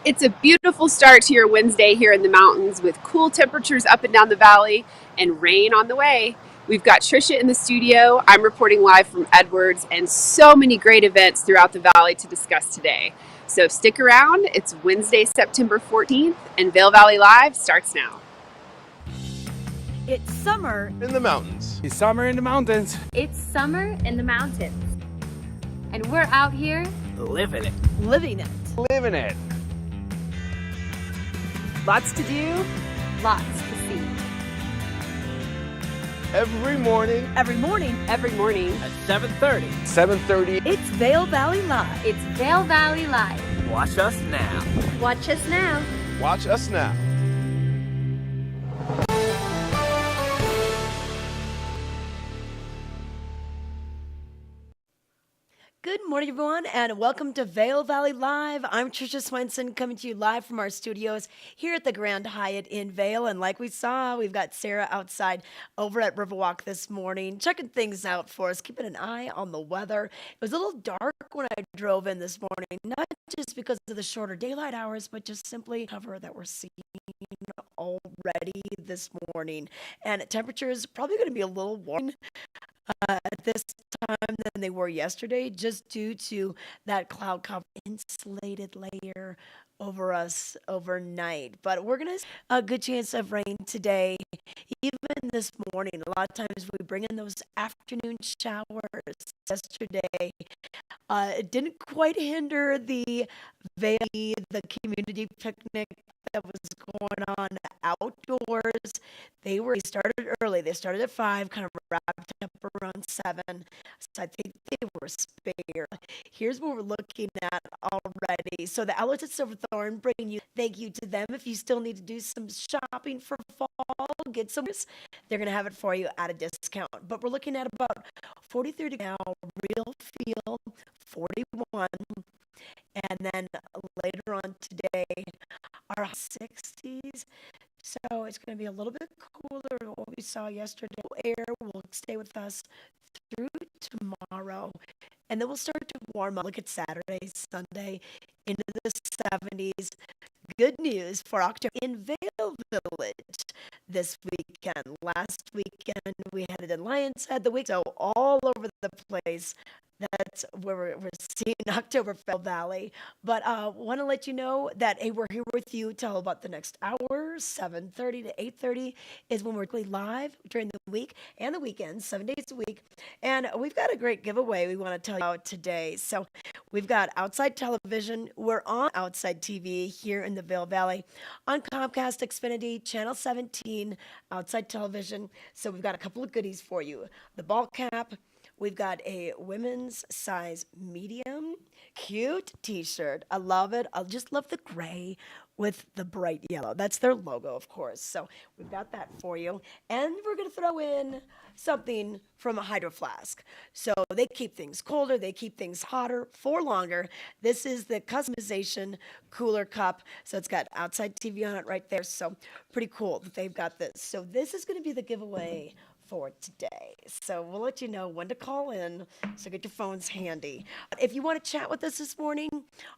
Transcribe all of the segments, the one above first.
It's a beautiful start to your Wednesday here in the mountains with cool temperatures up and down the valley and rain on the way. We've got Trisha in the studio. I'm reporting live from Edwards and so many great events throughout the valley to discuss today. So stick around. It's Wednesday, September 14th, and VaiL Valley Live starts now. It's summer in the mountains. It's summer in the mountains. It's summer in the mountains. And we're out here living it. living it. Living it. Lots to do, lots to see. Every morning. every morning. Every morning. At 7:30. 7:30. It's VaiL Valley Live. It's VaiL Valley Live. Watch us now. Watch us now. Watch us now. Good morning, everyone, and welcome to VaiL Valley Live. I'm Trisha Swenson, coming to you live from our studios here at the Grand Hyatt in VaiL. And like we saw, we've got Sarah outside over at Riverwalk this morning, checking things out for us, keeping an eye on the weather. It was a little dark when I drove in this morning, not just because of the shorter daylight hours, but just simply cover that we're seeing already this morning. And temperature is probably going to be a little warm at this time than they were yesterday, just due to that cloud cover insulated layer over us overnight. But we're going to a good chance of rain today, even this morning. A lot of times we bring in those afternoon showers. Yesterday, it didn't quite hinder the community picnic that was going on outdoors. They started early. They started at 5, kind of wrapped up around 7. So I think they were spare. Here's what we're looking at already. So the outlets at Silverthorne bringing you thank you to them. If you still need to do some shopping for fall, get some. They're going to have it for you at a discount. But we're looking at about 43 now, real feel 41. And then later on today, our 60s. So it's going to be a little bit cooler than what we saw yesterday. Air will stay with us through tomorrow. And then we'll start to warm up. Look at Saturday, Sunday, into the 70s. Good news for October in VaiL Village this weekend. Last weekend, we had it in Lions Head the week. So all over the place. That's where we're seeing Oktoberfest Valley. But want to let you know that, hey, we're here with you till about the next hour. 7:30 to 8:30 is when we're live during the week and the weekends, 7 days a week. And we've got a great giveaway we want to tell you about today. So we've got Outside Television. We're on Outside TV here in the VaiL Valley on Comcast Xfinity, Channel 17, Outside Television. So we've got a couple of goodies for you. The ball cap. We've got a women's size medium, cute t-shirt. I love it. I just love the gray with the bright yellow. That's their logo, of course. So we've got that for you. And we're going to throw in something from a Hydro Flask. So they keep things colder. They keep things hotter for longer. This is the customization cooler cup. So it's got Outside TV on it right there. So pretty cool that they've got this. So this is going to be the giveaway for today. So we'll let you know when to call in, so get your phones handy. If you want to chat with us this morning,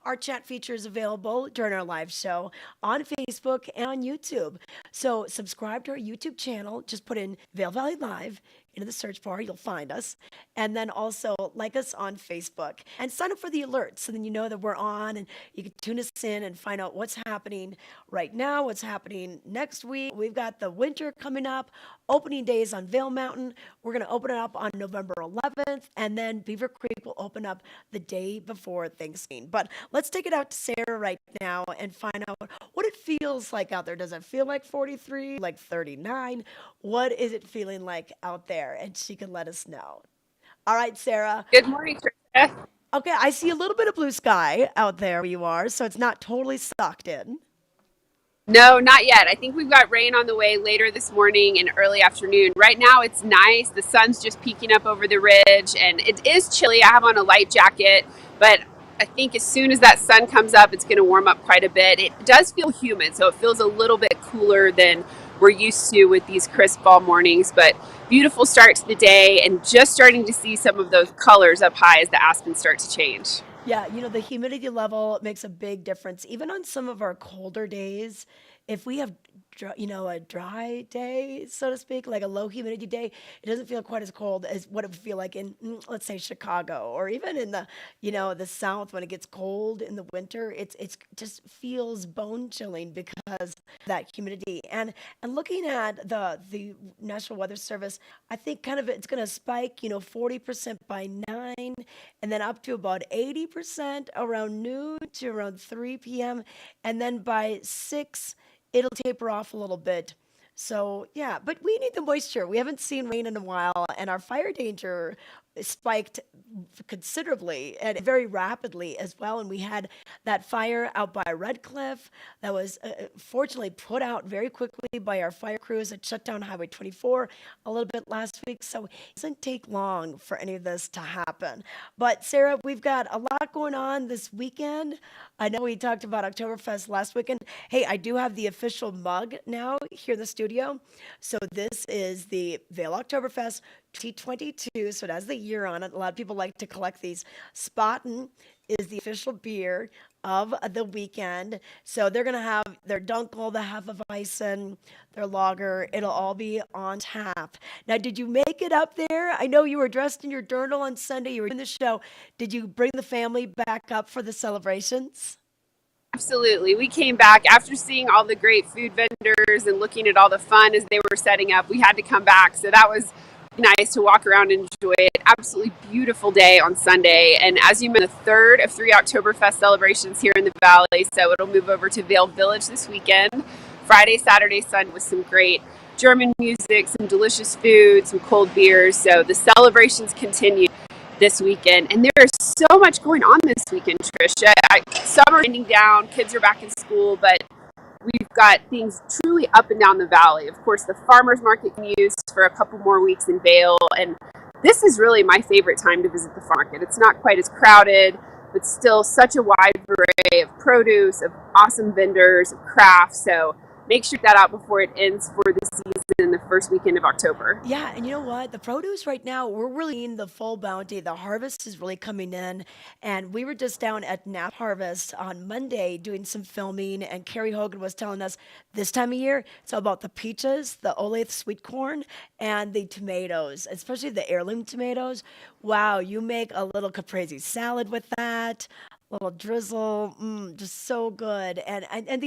our chat feature is available during our live show on Facebook and on YouTube. So subscribe to our YouTube channel. Just put in VaiL Valley Live into the search bar. You'll find us. And then also like us on Facebook and sign up for the alerts so then you know that we're on and you can tune us in and find out what's happening right now, what's happening next week. We've got the winter coming up, opening days on VaiL Mountain. We're going to open it up on November 11th, and then Beaver Creek will open up the day before Thanksgiving. But let's take it out to Sarah right now and find out what it feels like out there. Does it feel like 43, like 39? What is it feeling like out there? And she can let us know. All right, Sarah. Good morning, Trisha. Okay, I see a little bit of blue sky out there where you are, so it's not totally sucked in. No, not yet. I think we've got rain on the way later this morning and early afternoon. Right now it's nice. The sun's just peeking up over the ridge and it is chilly. I have on a light jacket, but I think as soon as that sun comes up, it's going to warm up quite a bit. It does feel humid, so it feels a little bit cooler than we're used to with these crisp fall mornings, but beautiful start to the day and just starting to see some of those colors up high as the aspens start to change. Yeah, the humidity level makes a big difference. Even on some of our colder days, if we have, a dry day, so to speak, like a low humidity day, it doesn't feel quite as cold as what it would feel like in, let's say, Chicago, or even in the South when it gets cold in the winter. It's just feels bone chilling because of that humidity. And looking at the National Weather Service, I think kind of it's going to spike, 40% by 9, and then up to about 80% around noon to around 3 p.m. And then by 6, it'll taper off a little bit. So, yeah, but we need the moisture. We haven't seen rain in a while, and our fire danger spiked considerably and very rapidly as well. And we had that fire out by Red Cliff that was fortunately put out very quickly by our fire crews that shut down Highway 24 a little bit last week. So it doesn't take long for any of this to happen. But Sarah, we've got a lot going on this weekend. I know we talked about Oktoberfest last weekend. Hey, I do have the official mug now here in the studio. So this is the VaiL Oktoberfest 2022. So it has the year on it. A lot of people like to collect these. Spaten is the official beer of the weekend. So they're going to have their Dunkel, the Hefeweizen, their lager. It'll all be on tap. Now, did you make it up there? I know you were dressed in your dirndl on Sunday. You were in the show. Did you bring the family back up for the celebrations? Absolutely. We came back after seeing all the great food vendors and looking at all the fun as they were setting up. We had to come back. So that was nice to walk around and enjoy it. Absolutely beautiful day on Sunday. And as you mentioned, the third of 3 Oktoberfest celebrations here in the Valley. So it'll move over to VaiL Village this weekend. Friday, Saturday, Sunday with some great German music, some delicious food, some cold beers. So the celebrations continue this weekend. And there is so much going on this weekend, Tricia. Summer ending down, kids are back in school, but we've got things truly up and down the valley. Of course, the farmers market continues for a couple more weeks in VaiL, and this is really my favorite time to visit the farm market. It's not quite as crowded, but still such a wide array of produce, of awesome vendors, of crafts. So make sure that out before it ends for the season, the first weekend of October. Yeah, and you know what? The produce right now, we're really in the full bounty. The harvest is really coming in. And we were just down at Nap Harvest on Monday doing some filming, and Carrie Hogan was telling us this time of year, it's all about the peaches, the Olathe sweet corn, and the tomatoes, especially the heirloom tomatoes. Wow, you make a little caprese salad with that. Little drizzle, just so good. And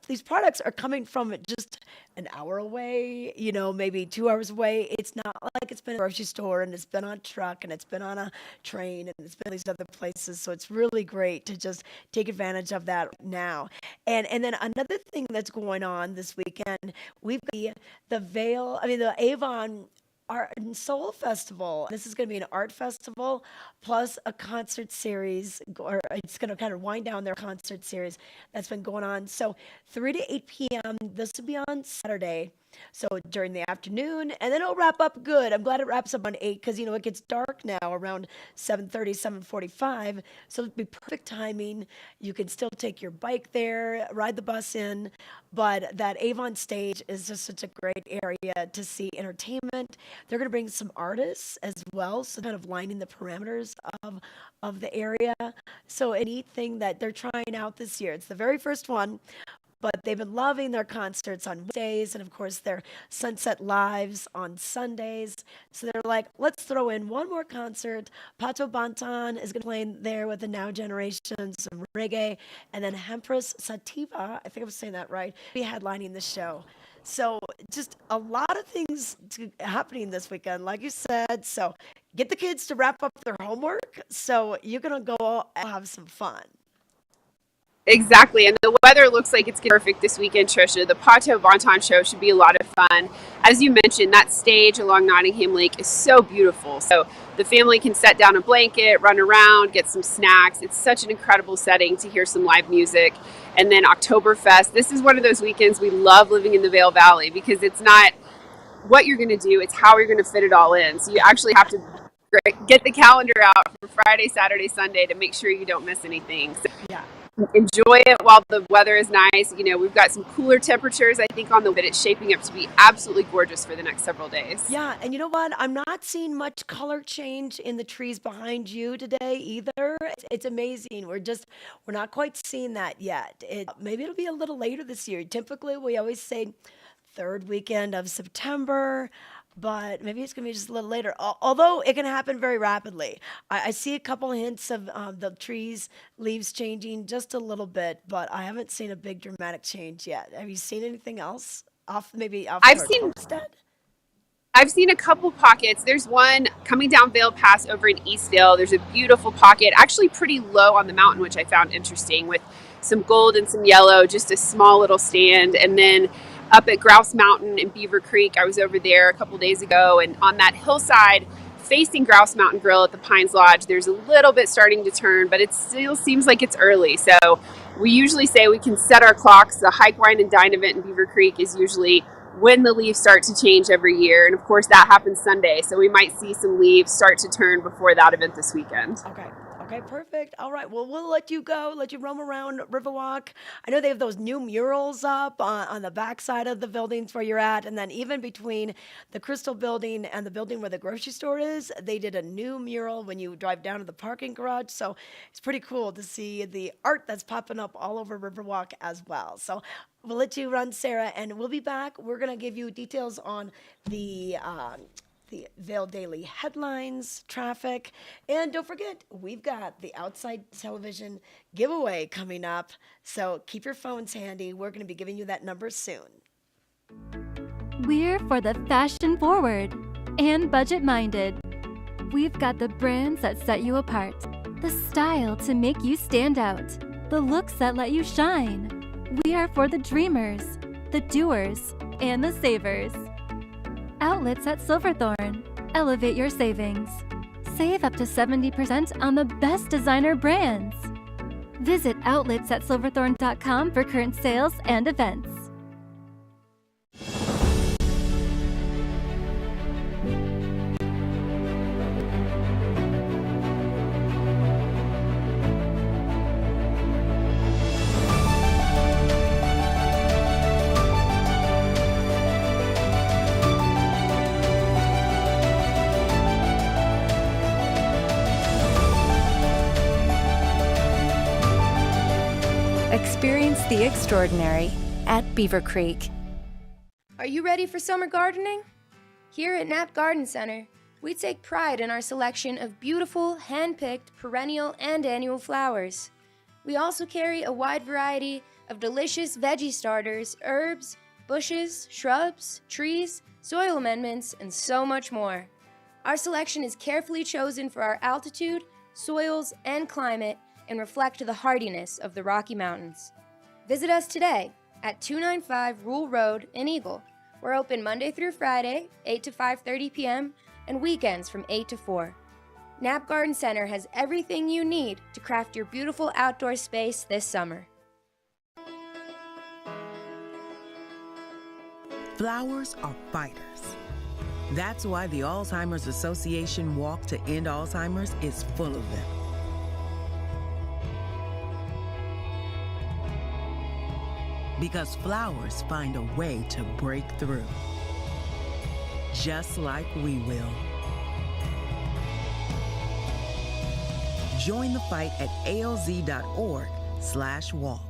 these products are coming from just an hour away, maybe 2 hours away. It's not like it's been a grocery store and it's been on a truck and it's been on a train and it's been these other places. So it's really great to just take advantage of that now. And then another thing that's going on this weekend, we've got the Avon Art and Soul Festival. This is going to be an art festival plus a concert series, or it's going to kind of wind down their concert series that's been going on. So 3 to 8 p.m. This will be on Saturday. So during the afternoon, and then it'll wrap up good. I'm glad it wraps up on 8 because, it gets dark now around 7:30, 7:45. So it'll be perfect timing. You can still take your bike there, ride the bus in. But that Avon stage is just such a great area to see entertainment. They're going to bring some artists as well, so kind of lining the parameters of the area. So a neat thing that they're trying out this year. It's the very first one. But they've been loving their concerts on Wednesdays and, of course, their Sunset Lives on Sundays. So they're like, let's throw in one more concert. Pato Bantan is going to play there with the Now Generation, some reggae. And then Hempress Sativa, I think I was saying that right, be headlining the show. So just a lot of things happening this weekend, like you said. So get the kids to wrap up their homework. So you're going to go have some fun. Exactly, and the weather looks like it's perfect this weekend, Tricia. The Pato Bonton show should be a lot of fun. As you mentioned, that stage along Nottingham Lake is so beautiful. So The family can set down a blanket, run around, get some snacks. It's such an incredible setting to hear some live music. And then Oktoberfest. This is one of those weekends we love living in the VaiL Valley because it's not what you're going to do, it's how you're going to fit it all in. So you actually have to get the calendar out for Friday, Saturday, Sunday to make sure you don't miss anything. So Yeah. enjoy it while the weather is nice. You know, we've got some cooler temperatures, I think, on the but it's shaping up to be absolutely gorgeous for the next several days. Yeah, and you know what? I'm not seeing much color change in the trees behind you today either. It's amazing. We're not quite seeing that yet. Maybe it'll be a little later this year. Typically, we always say third weekend of September, but maybe it's going to be just a little later. Although it can happen very rapidly. I see a couple hints of the trees, leaves changing just a little bit, but I haven't seen a big dramatic change yet. Have you seen anything else off I've our seen homestead? I've seen a couple pockets. There's one coming down Vail Pass over in Eastvale. There's a beautiful pocket, actually pretty low on the mountain, which I found interesting, with some gold and some yellow, just a small little stand. And then up at Grouse Mountain in Beaver Creek, I was over there a couple days ago, and on that hillside facing Grouse Mountain Grill at the Pines Lodge, there's a little bit starting to turn, but it still seems like it's early. So we usually say we can set our clocks. The Hike, Wine, and Dine event in Beaver Creek is usually when the leaves start to change every year. And of course that happens Sunday. So we might see some leaves start to turn before that event this weekend. Okay, perfect. All right. Well, we'll let you go, let you roam around Riverwalk. I know they have those new murals up on the back side of the buildings where you're at. And then even between the Crystal building and the building where the grocery store is, they did a new mural when you drive down to the parking garage. So it's pretty cool to see the art that's popping up all over Riverwalk as well. So we'll let you run, Sarah, and we'll be back. We're going to give you details on the VaiL Daily headlines, traffic, and don't forget, we've got the Outside Television giveaway coming up. So keep your phones handy. We're going to be giving you that number soon. We're for the fashion forward and budget minded. We've got the brands that set you apart, the style to make you stand out, the looks that let you shine. We are for the dreamers, the doers, and the savers. Outlets at Silverthorne. Elevate your savings. Save up to 70% on the best designer brands. Visit outletsatsilverthorne.com for current sales and events. Experience the extraordinary at Beaver Creek. Are you ready for summer gardening? Here at Knapp Garden Center, we take pride in our selection of beautiful, hand-picked, perennial and annual flowers. We also carry a wide variety of delicious veggie starters, herbs, bushes, shrubs, trees, soil amendments, and so much more. Our selection is carefully chosen for our altitude, soils, and climate, and reflect the hardiness of the Rocky Mountains. Visit us today at 295 Rule Road in Eagle. We're open Monday through Friday, 8 to 5:30 p.m., and weekends from 8 to 4. Knapp Garden Center has everything you need to craft your beautiful outdoor space this summer. Flowers are fighters. That's why the Alzheimer's Association Walk to End Alzheimer's is full of them. Because flowers find a way to break through. Just like we will. Join the fight at alz.org/walk.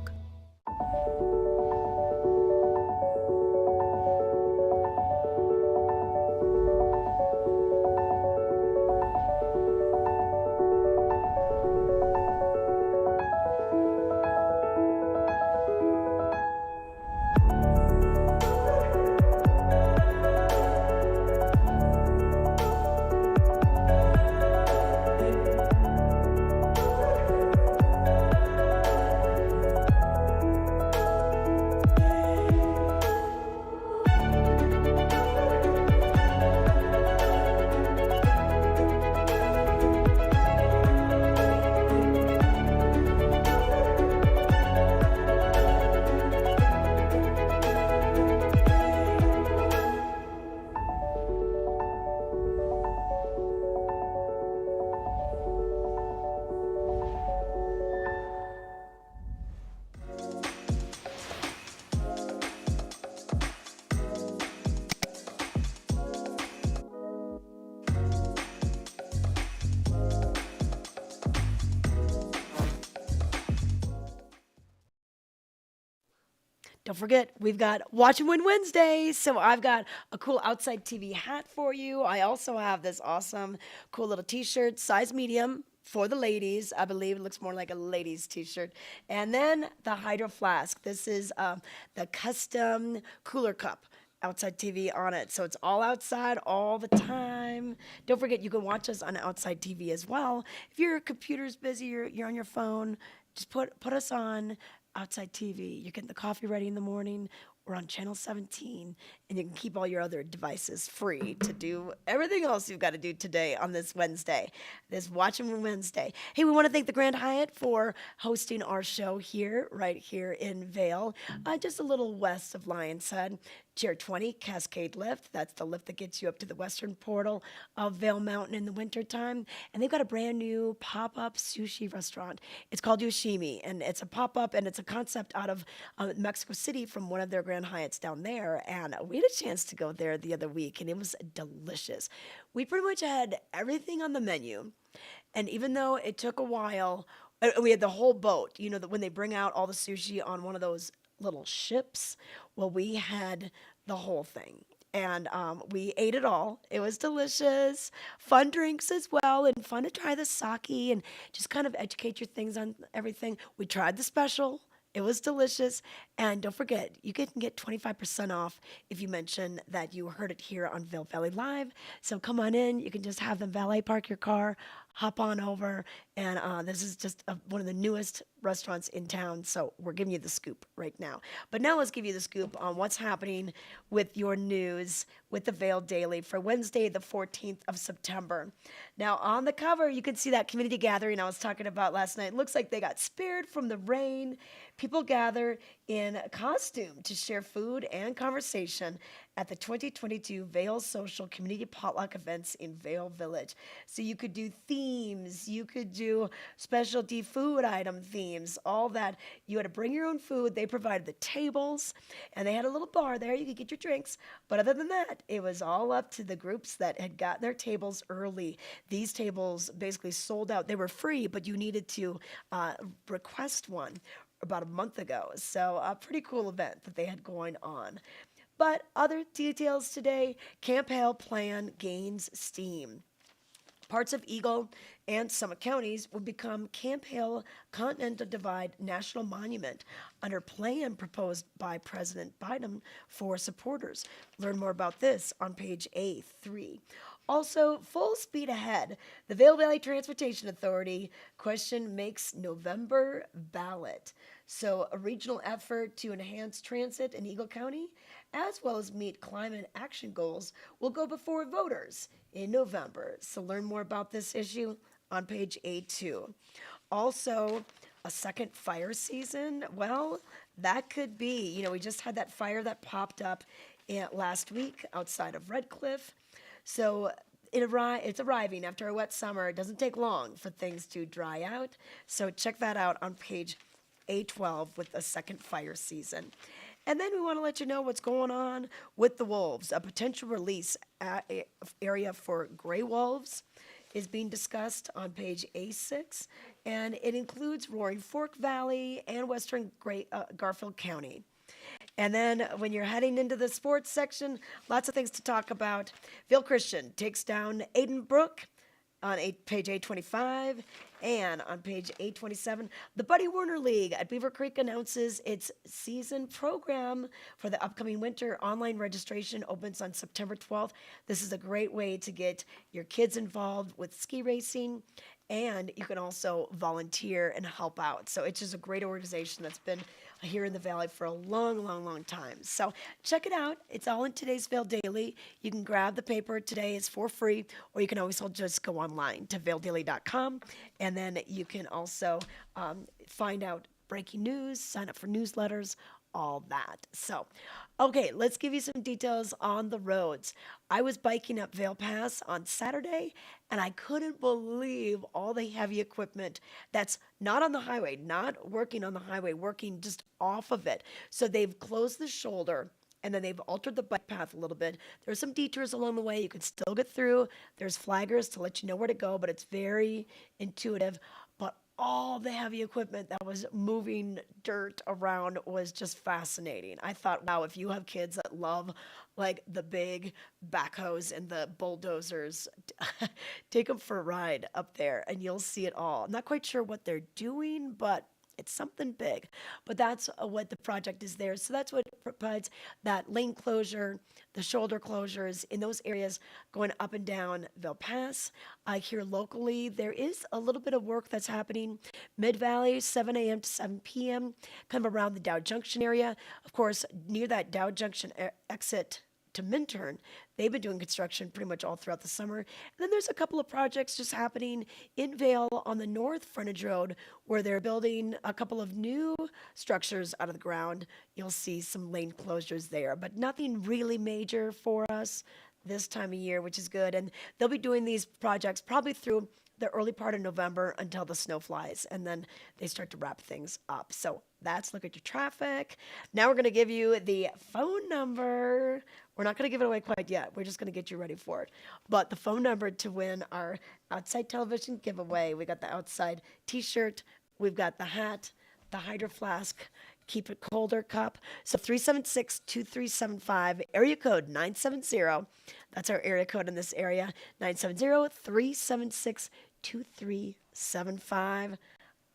Don't forget, we've got Watch and Win Wednesdays. So I've got a cool outside TV hat for you. I also have this awesome, cool little t-shirt, size medium for the ladies. I believe it looks more like a ladies t-shirt. And then the Hydro Flask. This is the custom cooler cup. Outside TV on it. So it's all outside all the time. Don't forget, you can watch us on outside TV as well. If your computer's busy, you're on your phone, just put us on outside TV. You're getting the coffee ready in the morning. We're on channel 17, and you can keep all your other devices free to do everything else you've got to do today on this Wednesday, this Watching Wednesday. Hey, we want to thank the Grand Hyatt for hosting our show here, right here in VaiL, just a little west of Lion's Head. Chair 20 Cascade Lift. That's the lift that gets you up to the western portal of VaiL Mountain in the wintertime. And they've got a brand new pop-up sushi restaurant. It's called Yoshimi, and it's a pop-up, and it's a concept out of Mexico City from one of their Grand Hyatts down there. And we had a chance to go there the other week, and it was delicious. We pretty much had everything on the menu. And even though it took a while, we had the whole boat, you know, when they bring out all the sushi on one of those little ships. Well, we had the whole thing. And we ate it all. It was delicious. Fun drinks as well, and fun to try the sake and just kind of educate your things on everything. We tried the special. It was delicious. And don't forget, you can get 25% off if you mention that you heard it here on VaiL Valley Live. So come on in. You can just have them valet park your car, hop on over. And this is just one of the newest restaurants in town. So we're giving you the scoop right now. But now let's give you the scoop on what's happening with your news with the VaiL Daily for Wednesday, the 14th of September. Now, on the cover, you can see that community gathering I was talking about last night. It looks like they got spared from the rain. People gather in costume to share food and conversation at the 2022 VaiL Social Community Potluck events in VaiL Village. So you could do themes, you could do specialty food item themes, all that. You had to bring your own food. They provided the tables, and they had a little bar there. You could get your drinks. But other than that, it was all up to the groups that had gotten their tables early. These tables basically sold out. They were free, but you needed to request one about a month ago. So a pretty cool event that they had going on. But other details today, Camp Hale plan gains steam. Parts of Eagle and Summit counties will become Camp Hale Continental Divide National Monument under plan proposed by President Biden for supporters. Learn more about this on page A3. Also, full speed ahead. The VaiL Valley Transportation Authority question makes November ballot. So a regional effort to enhance transit in Eagle County, as well as meet climate action goals, will go before voters in November. So learn more about this issue on page A2. Also, a second fire season. Well, that could be. You know, we just had that fire that popped up last week outside of Red Cliff. So it's arriving after a wet summer. It doesn't take long for things to dry out. So check that out on page A12 with a second fire season. And then we want to let you know what's going on with the wolves. A potential release area for gray wolves is being discussed on page A6, and it includes Roaring Fork Valley and western Garfield County. And then when you're heading into the sports section, lots of things to talk about. VaiL Christian takes down Aiden Brook on page 825, and on page 827, the Buddy Warner League at Beaver Creek announces its season program for the upcoming winter. Online registration opens on September 12th. This is a great way to get your kids involved with ski racing, and you can also volunteer and help out. So it's just a great organization that's been here in the Valley for a long, long, long time. So check it out. It's all in today's VaiL Daily. You can grab the paper today. It's for free, or you can always just go online to vaildaily.com, and then you can also find out breaking news, sign up for newsletters, all that. So, okay, let's give you some details on the roads. I was biking up VaiL Pass on Saturday, and I couldn't believe all the heavy equipment that's not on the highway, not working on the highway, working just off of it. So they've closed the shoulder, and then they've altered the bike path a little bit. There's some detours along the way. You can still get through. There's flaggers to let you know where to go, but it's very intuitive. But all the heavy equipment that was moving dirt around was just fascinating. I thought, wow, if you have kids that love like the big backhoes and the bulldozers, take them for a ride up there and you'll see it all. I'm not quite sure what they're doing, but it's something big. But that's what the project is there. So that's what provides that lane closure, the shoulder closures in those areas going up and down Vail Pass. Here locally, there is a little bit of work that's happening Mid Valley, 7 a.m. to 7 p.m., kind of around the Dow Junction area. Of course, near that Dow Junction exit to Minturn, they've been doing construction pretty much all throughout the summer. And then there's a couple of projects just happening in Vail on the north frontage road where they're building a couple of new structures out of the ground. You'll see some lane closures there, but nothing really major for us this time of year, which is good. And they'll be doing these projects probably through the early part of November until the snow flies, and then they start to wrap things up. So that's look at your traffic. Now we're going to give you the phone number. We're not going to give it away quite yet. We're just going to get you ready for it. But the phone number to win our outside television giveaway. We got the outside t-shirt. We've got the hat, the Hydro Flask, Keep It Colder cup. So 376-2375, area code 970. That's our area code in this area, 970-376-2375. I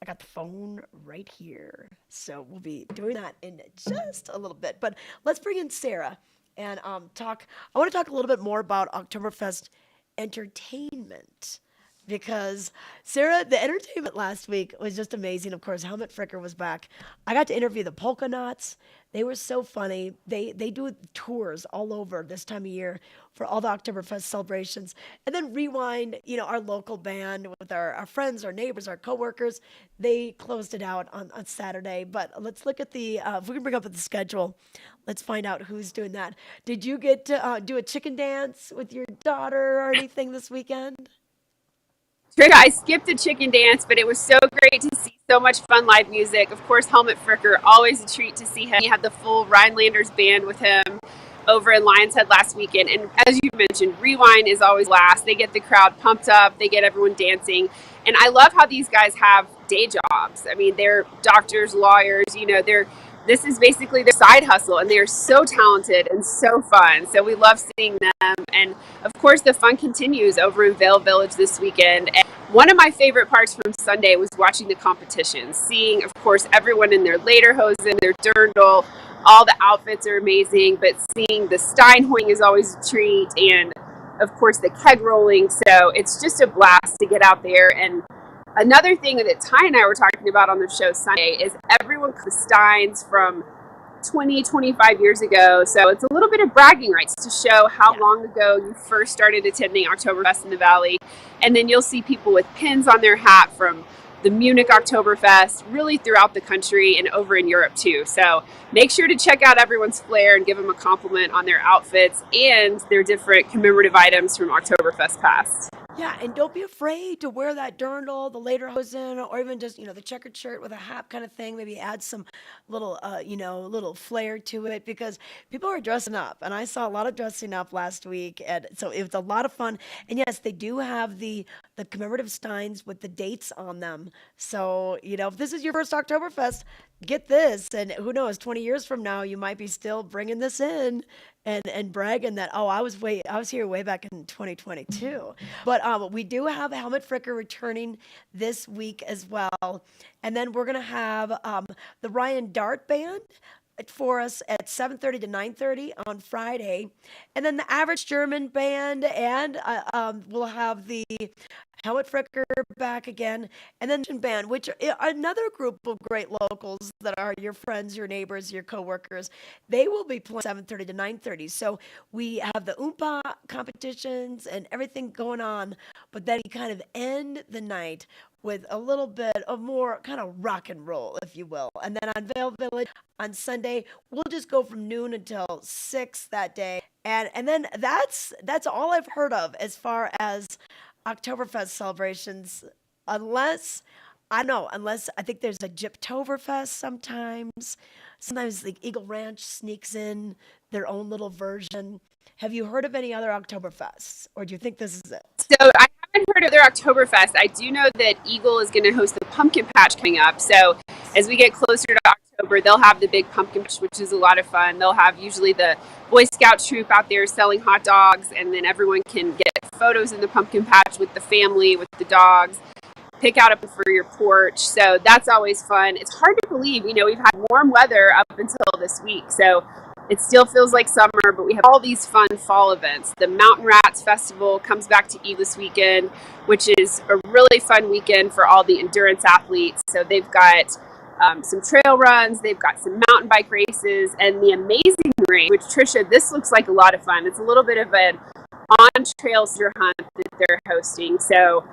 got the phone right here. So we'll be doing that in just a little bit. But let's bring in Sarah and talk. I want to talk a little bit more about Oktoberfest entertainment. Because Sarah, the entertainment last week was just amazing. Of course, Helmut Fricker was back. I got to interview the Polka Knots. They were so funny. They do tours all over this time of year for all the Oktoberfest celebrations. And then Rewind, our local band with our friends, our neighbors, our coworkers, they closed it out on Saturday. But let's look at if we can bring up the schedule, let's find out who's doing that. Did you get to do a chicken dance with your daughter or anything this weekend? I skipped the chicken dance, but it was so great to see so much fun live music. Of course, Helmut Fricker, always a treat to see him. He had the full Rhinelanders band with him over in Lions Head last weekend. And as you mentioned, Rewind is always last. They get the crowd pumped up. They get everyone dancing. And I love how these guys have day jobs. I mean, they're doctors, lawyers, this is basically their side hustle, and they are so talented and so fun. So we love seeing them. And of course, the fun continues over in Vail Village this weekend. And one of my favorite parts from Sunday was watching the competitions, seeing, of course, everyone in their lederhosen, their dirndl. All the outfits are amazing, but seeing the Steinhoing is always a treat. And of course, the keg rolling. So it's just a blast to get out there. And another thing that Ty and I were talking about on the show Sunday is everyone the Steins from 20, 25 years ago. So it's a little bit of bragging rights to show how long ago you first started attending Oktoberfest in the Valley. And then you'll see people with pins on their hat from the Munich Oktoberfest, really throughout the country and over in Europe too. So make sure to check out everyone's flair and give them a compliment on their outfits and their different commemorative items from Oktoberfest past. Yeah, and don't be afraid to wear that dirndl, the lederhosen, or even just, the checkered shirt with a hat kind of thing. Maybe add some little, little flair to it because people are dressing up. And I saw a lot of dressing up last week. And so it was a lot of fun. And yes, they do have the commemorative steins with the dates on them. So, if this is your first Oktoberfest, get this. And who knows, 20 years from now, you might be still bringing this in and bragging that, I was here way back in 2022. But we do have Helmut Fricker returning this week as well. And then we're going to have the Ryan Dart Band for us at 7:30 to 9:30 on Friday. And then the Average German Band, and we'll have the Helmut Fricker back again, and then Band, which are another group of great locals that are your friends, your neighbors, your coworkers. They will be playing 7:30 to 9:30. So we have the Oompa competitions and everything going on, but then we kind of end the night with a little bit of more kind of rock and roll, if you will. And then on Vail Village on Sunday, we'll just go from noon until 6 that day. And then that's all I've heard of as far as Oktoberfest celebrations, unless I think there's a Gyptoberfest sometimes. Sometimes the Eagle Ranch sneaks in their own little version. Have you heard of any other Oktoberfests, or do you think this is it? So I haven't heard of their Oktoberfest. I do know that Eagle is going to host the pumpkin patch coming up. So as we get closer to October, they'll have the big pumpkin patch, which is a lot of fun. They'll have usually the Boy Scout troop out there selling hot dogs, and then everyone can get photos in the pumpkin patch with the family, with the dogs, pick out up for your porch. So that's always fun. It's hard to believe, we've had warm weather up until this week. So it still feels like summer, but we have all these fun fall events. The Mountain Rats Festival comes back to Eagle this weekend, which is a really fun weekend for all the endurance athletes. So they've got some trail runs, they've got some mountain bike races, and the amazing race, which Trisha, this looks like a lot of fun. It's a little bit of an on-trail steer hunt that they're hosting. So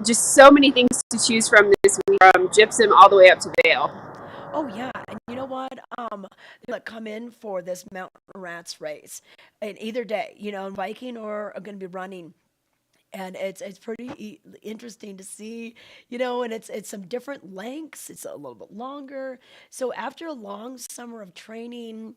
just so many things to choose from this week, from Gypsum all the way up to VaiL. Oh yeah, and you know what? Like come in for this Mountain Rats race, in either day, biking or going to be running, and it's pretty interesting to see, and it's some different lengths. It's a little bit longer. So after a long summer of training,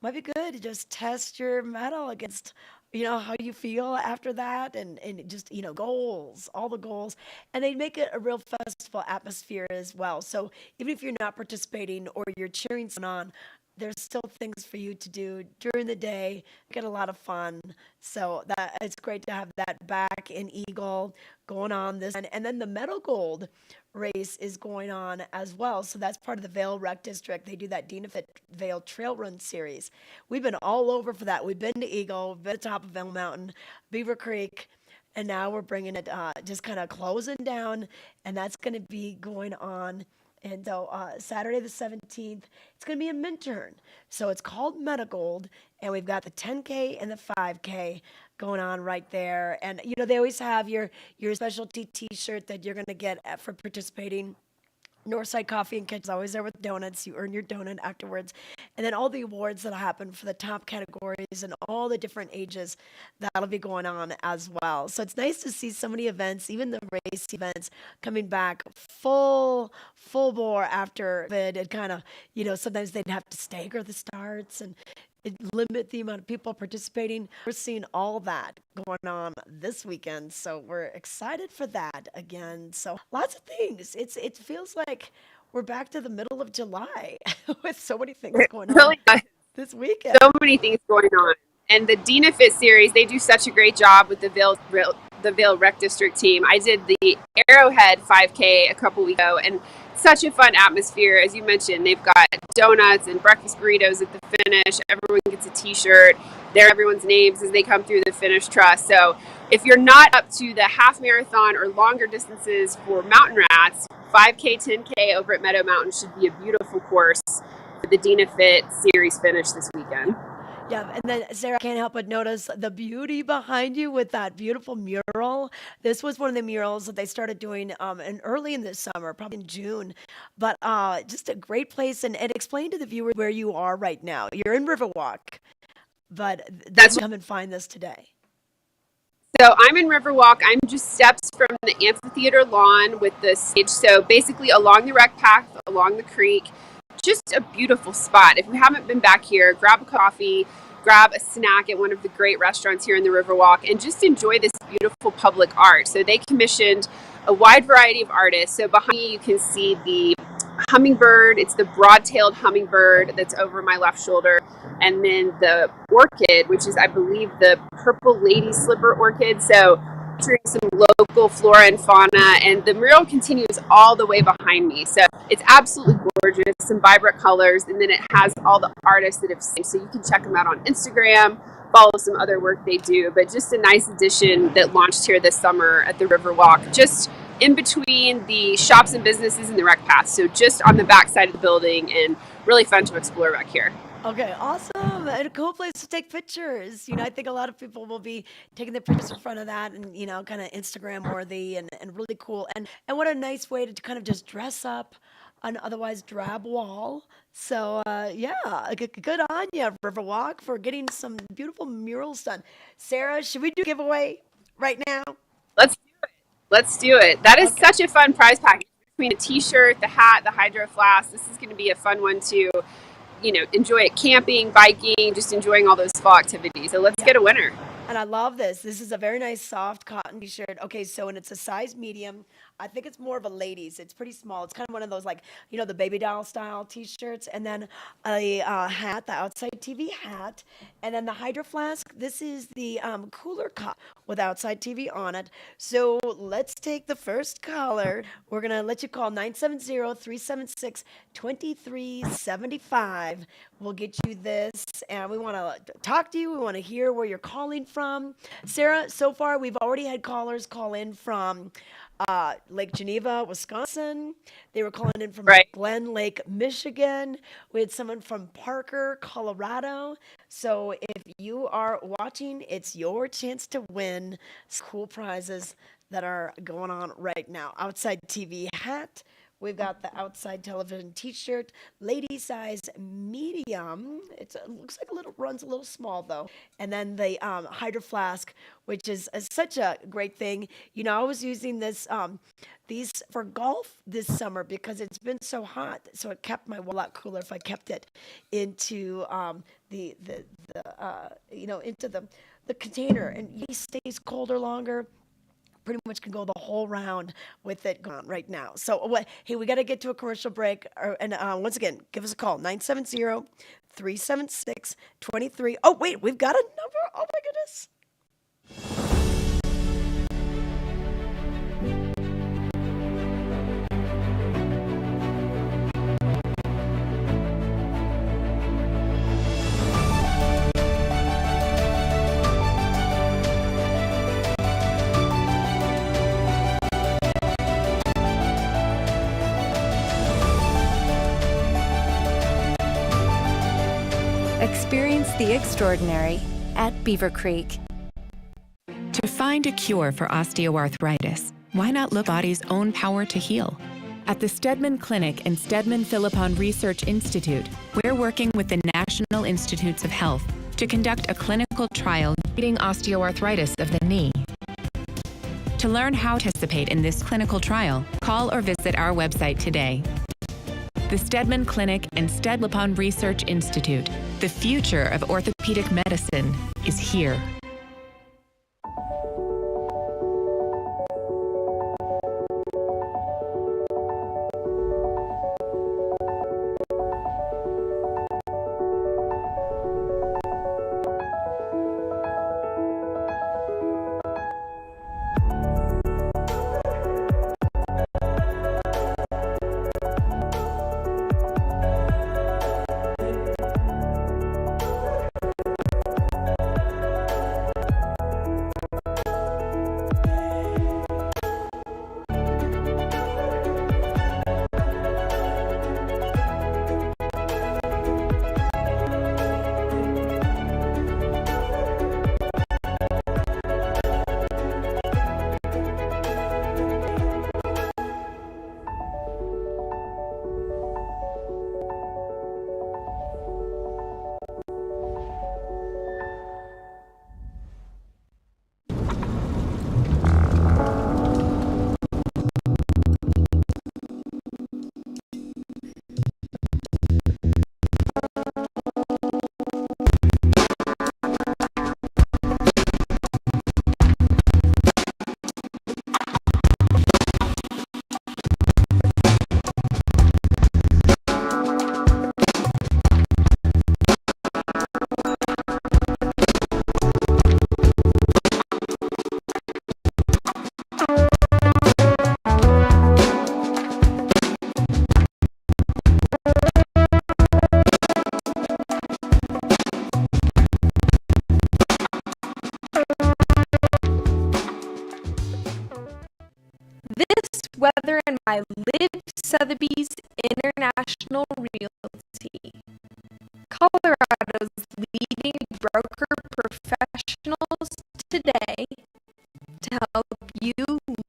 might be good to just test your mettle against how you feel after that, and just goals, all the goals, and they make it a real festival atmosphere as well. So even if you're not participating or you're cheering someone on, there's still things for you to do during the day. Get a lot of fun. So that it's great to have that back in Eagle going on this, and then the Meadow Gold race is going on as well. So that's part of the VaiL Rec District. They do that DinaFit VaiL Trail Run series. We've been all over for that. We've been to Eagle, we've been to the top of VaiL Mountain, Beaver Creek, and now we're bringing it just kind of closing down, and that's going to be going on. And so Saturday the 17th, it's going to be in Minturn. So it's called Medigold, and we've got the 10K and the 5K going on right there. And, they always have your specialty T-shirt that you're going to get for participating. Northside Coffee and Kitchen is always there with donuts. You earn your donut afterwards. And then all the awards that'll happen for the top categories and all the different ages, that'll be going on as well. So it's nice to see so many events, even the race events, coming back full bore after COVID. It kind of, sometimes they'd have to stagger the starts and limit the amount of people participating. We're seeing all that going on this weekend, so we're excited for that again. So lots of things. It feels like we're back to the middle of July with so many things going on this weekend. So many things going on. And the DinaFit series, they do such a great job with the VaiL Rec District team. I did the Arrowhead 5K a couple weeks ago, and such a fun atmosphere. As you mentioned, they've got donuts and breakfast burritos at the finish. Everyone gets a T-shirt. There are everyone's names as they come through the finish truss. So if you're not up to the half marathon or longer distances for Mountain Rats, 5K, 10K over at Meadow Mountain should be a beautiful course for the DinaFit series finish this weekend. Yeah, and then Sarah, I can't help but notice the beauty behind you with that beautiful mural. This was one of the murals that they started doing early in this summer, probably in June. But just a great place, and explain to the viewer where you are right now. You're in Riverwalk, but that's come and find this today. So I'm in Riverwalk. I'm just steps from the amphitheater lawn with the stage. So basically along the rec path, along the creek. Just a beautiful spot. If you haven't been back here, grab a coffee, grab a snack at one of the great restaurants here in the Riverwalk, and just enjoy this beautiful public art. So they commissioned a wide variety of artists. So behind me you can see the hummingbird. It's the broad-tailed hummingbird that's over my left shoulder. And then the orchid, which is, I believe, the purple lady slipper orchid. So featuring some local flora and fauna, and the mural continues all the way behind me. So it's absolutely gorgeous, some vibrant colors, and then it has all the artists that have seen. So you can check them out on Instagram, follow some other work they do, but just a nice addition that launched here this summer at the Riverwalk, just in between the shops and businesses and the rec path. So just on the back side of the building, and really fun to explore back here. Okay, awesome. And a cool place to take pictures. I think a lot of people will be taking their pictures in front of that, and, kind of Instagram worthy and really cool. And what a nice way to kind of just dress up an otherwise drab wall. So, yeah, good on you, Riverwalk, for getting some beautiful murals done. Sarah, should we do a giveaway right now? Let's do it. That is such a fun prize package between a T-shirt, the hat, the hydro flask. This is going to be a fun one to enjoy it camping, biking, just enjoying all those fall activities. So let's get a winner. And I love this. This is a very nice soft cotton t-shirt. Okay, so and it's a size medium. I think it's more of a ladies. It's pretty small. It's kind of one of those like, the baby doll style t-shirts. And then a hat, the outside TV hat. And then the Hydro Flask. This is the cooler cup with outside TV on it. So let's take the first caller. We're going to let you call 970-376-2375. We'll get you this. And we want to talk to you. We want to hear where you're calling from. Sarah, so far we've already had callers call in from Lake Geneva, Wisconsin. They were calling in from Right. Glen Lake, Michigan. We had someone from Parker, Colorado. So if you are watching, it's your chance to win some cool prizes that are going on right now. Outside TV hat. We've got the outside television t-shirt, lady size medium. It looks like runs a little small though. And then the Hydro Flask, which is such a great thing. I was using these for golf this summer because it's been so hot. So it kept my water a lot cooler if I kept it into into the container, and it stays colder longer. Pretty much can go the whole round with it going on right now. So hey, we got to get to a commercial break. And once again, give us a call, 970-376-23. Oh, wait, we've got a number. Oh, my goodness. Experience the extraordinary at Beaver Creek. To find a cure for osteoarthritis, why not look at the body's own power to heal? At the Stedman Clinic and Stedman Philippon Research Institute, we're working with the National Institutes of Health to conduct a clinical trial treating osteoarthritis of the knee. To learn how to participate in this clinical trial, call or visit our website today. The Stedman Clinic and Stedlapon Research Institute. The future of orthopedic medicine is here. Weather and by Liv Sotheby's International Realty, Colorado's leading broker professionals today to help you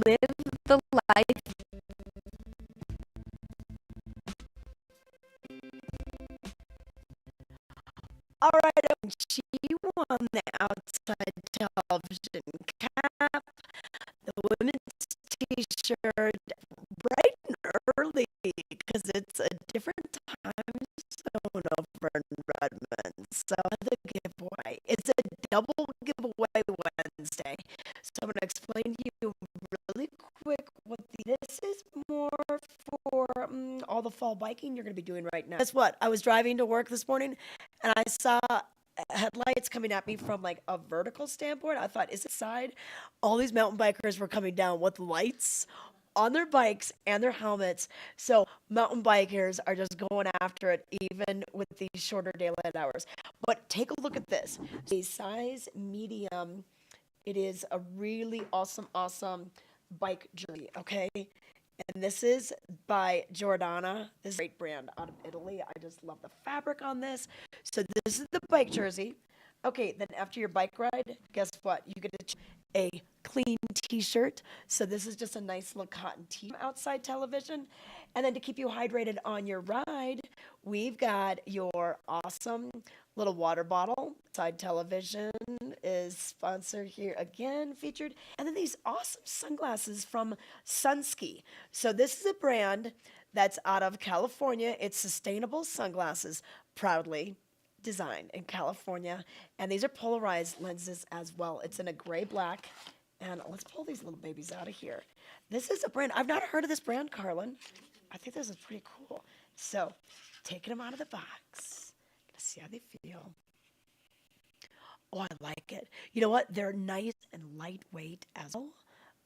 live the life. All right, she won the outside television cap, the women's t-shirt, bright and early because it's a different time zone over in Redmond. So the giveaway, it's a double giveaway fall biking you're going to be doing right now. Guess what? I was driving to work this morning and I saw headlights coming at me from like a vertical standpoint. I thought, is it side? All these mountain bikers were coming down with lights on their bikes and their helmets. So mountain bikers are just going after it, even with these shorter daylight hours. But take a look at this. A size medium. It is a really awesome bike jersey, okay? And this is by Giordana. This is a great brand out of Italy. I just love the fabric on this. So this is the bike jersey. Okay, then after your bike ride, guess what? You get a clean t-shirt. So this is just a nice little cotton tee outside television. And then to keep you hydrated on your ride, we've got your awesome little water bottle. Side television is sponsored here again, featured. And then these awesome sunglasses from Sunski. So this is a brand that's out of California. It's sustainable sunglasses, proudly designed in California. And these are polarized lenses as well. It's in a gray black. And let's pull these little babies out of here. This is a brand. I've not heard of this brand, Carlin. I think this is pretty cool. So taking them out of the box. Gonna see how they feel. Oh, I like it. You know what? They're nice and lightweight as well.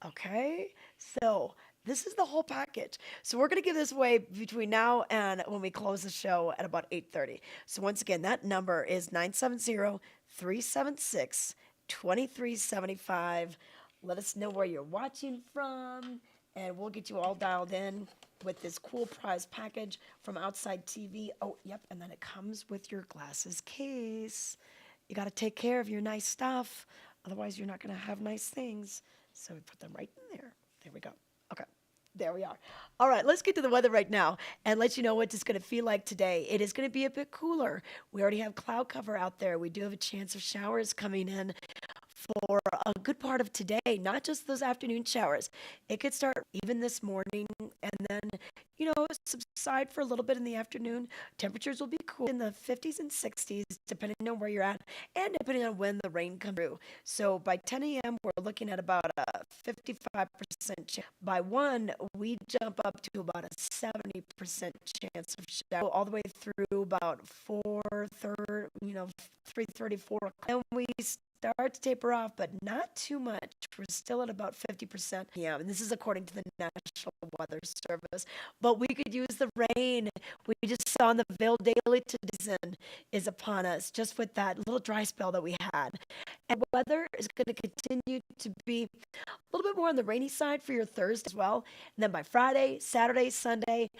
Okay. So this is the whole package. So we're going to give this away between now and when we close the show at about 8:30. So once again, that number is 970-376-2375. Let us know where you're watching from, and we'll get you all dialed in with this cool prize package from Outside TV. Oh, yep, and then it comes with your glasses case. You got to take care of your nice stuff. Otherwise, you're not going to have nice things. So we put them right in there. There we go. Okay, there we are. All right, let's get to the weather right now and let you know what it's going to feel like today. It is going to be a bit cooler. We already have cloud cover out there. We do have a chance of showers coming in for a good part of today, not just those afternoon showers. It could start even this morning and then, subside for a little bit in the afternoon. Temperatures will be cool in the 50s and 60s, depending on where you're at and depending on when the rain comes through. So by 10 a.m., we're looking at about a 55% chance. By 1, we jump up to about a 70% chance of shower, all the way through about 3:30, 4 o'clock. And we start to taper off, but not too much. We're still at about 50%. Yeah, and this is according to the National Weather Service. But we could use the rain. We just saw in the VaiL Daily today is upon us, just with that little dry spell that we had. And weather is going to continue to be a little bit more on the rainy side for your Thursday as well. And then by Friday, Saturday, Sunday,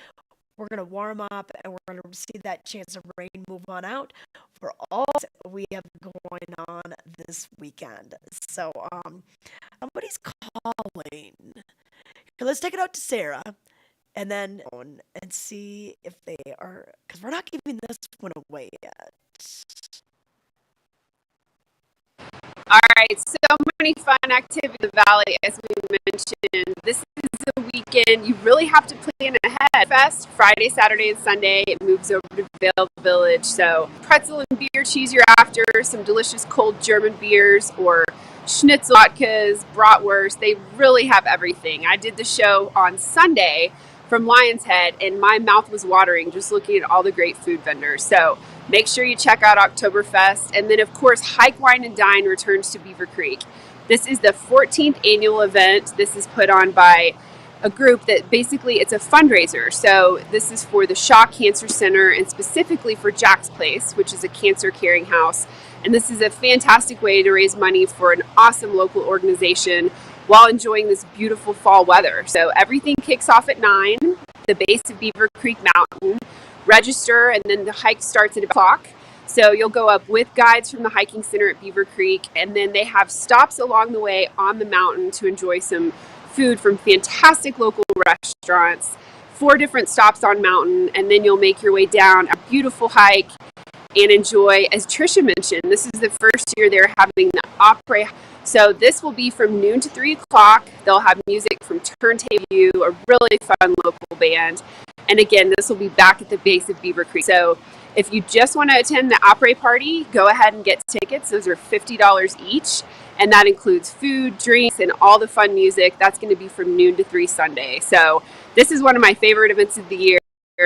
we're going to warm up and we're going to see that chance of rain move on out for all we have going on this weekend. So somebody's calling. So let's take it out to Sarah and then and see if they are, because we're not giving this one away yet. All right, so many fun activities in the Valley, as we mentioned. This is a weekend you really have to plan ahead. Fest, Friday, Saturday, and Sunday. It moves over to VaiL Village. So pretzel and beer cheese you're after, some delicious cold German beers, or schnitzel, vodkas, bratwurst. They really have everything. I did the show on Sunday from Lion's Head, and my mouth was watering just looking at all the great food vendors. So make sure you check out Oktoberfest. And then, of course, Hike, Wine, and Dine returns to Beaver Creek. This is the 14th annual event. This is put on by a group that basically it's a fundraiser. So this is for the Shaw Cancer Center and specifically for Jack's Place, which is a cancer caring house. And this is a fantastic way to raise money for an awesome local organization while enjoying this beautiful fall weather. So everything kicks off at 9, the base of Beaver Creek Mountain. Register, and then the hike starts at 1:00. So you'll go up with guides from the hiking center at Beaver Creek, and then they have stops along the way on the mountain to enjoy some food from fantastic local restaurants. 4 different stops on mountain, and then you'll make your way down a beautiful hike and enjoy, as Trisha mentioned, this is the first year they're having the opera. So this will be from noon to 3 o'clock. They'll have music from Turntable, a really fun local band. And again, this will be back at the base of Beaver Creek. So if you just want to attend the opera party, go ahead and get tickets. Those are $50 each. And that includes food, drinks, and all the fun music. That's going to be from noon to 3 Sunday. So this is one of my favorite events of the year.